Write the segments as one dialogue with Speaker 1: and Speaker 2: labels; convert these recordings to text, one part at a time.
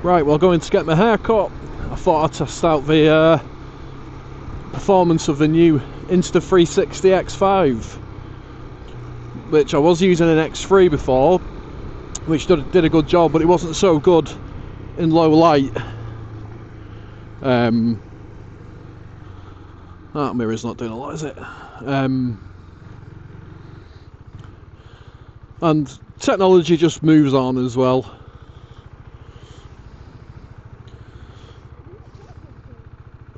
Speaker 1: Right, well, going to get my hair cut. I thought I'd test out the performance of the new Insta360 X5, which I was using an X3 before, which did a good job, but it wasn't so good in low light. That mirror's not doing a lot, is it? And technology just moves on as well.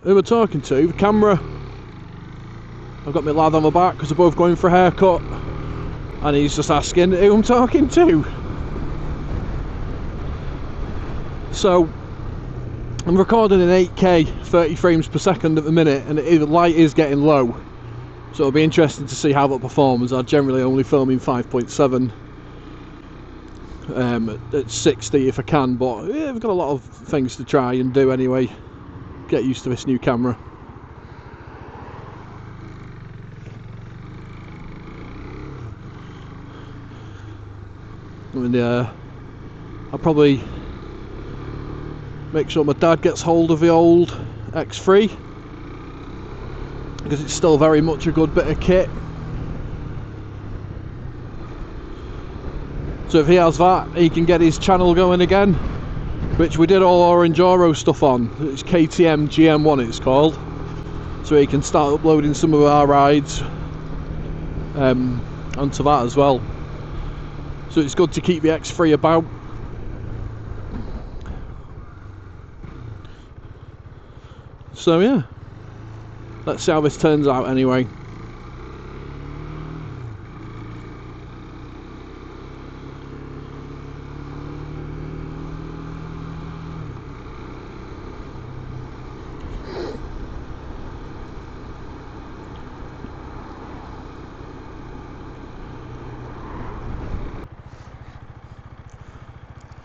Speaker 1: Who am I talking to? The camera. I've got my lad on my back because we're both going for a haircut, and he's just asking who I'm talking to. So I'm recording in 8K 30 frames per second at the minute, and the light is getting low, so it'll be interesting to see how that performs. I generally only film in 5.7 at 60 if I can, but yeah, we've got a lot of things to try and do anyway. Get used to this new camera. And I'll probably make sure my dad gets hold of the old X3, because it's still very much a good bit of kit. So if he has that, he can get his channel going again, which we did all our Enduro stuff on. It's KTM GM1 it's called, so he can start uploading some of our rides onto that as well. So it's good to keep the X3 about. So yeah, let's see how this turns out anyway.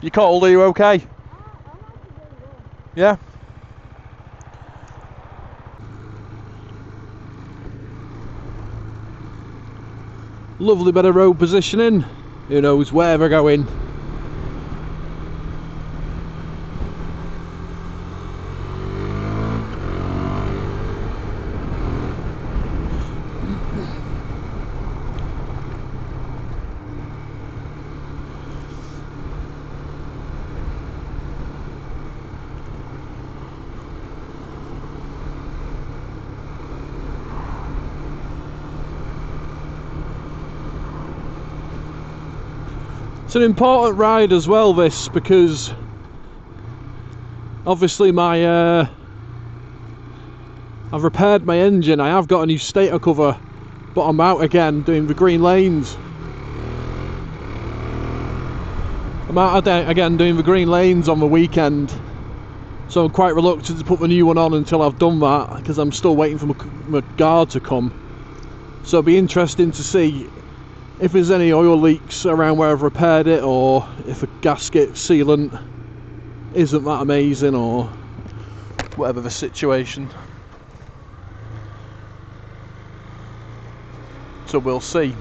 Speaker 1: You cold? Are you okay? Yeah? Lovely bit of road positioning. Who knows where we're going. It's an important ride as well, this, because obviously I've repaired my engine. I have got a new stator cover, but I'm out again doing the green lanes. I'm out again doing the green lanes on the weekend, so I'm quite reluctant to put the new one on until I've done that, because I'm still waiting for my guard to come. So it'll be interesting to see if there's any oil leaks around where I've repaired it, or if a gasket sealant isn't that amazing, or whatever the situation. So we'll see.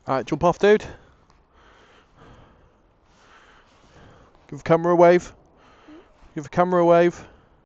Speaker 1: Alright, jump off, dude. Give the camera a wave. Give the camera a wave.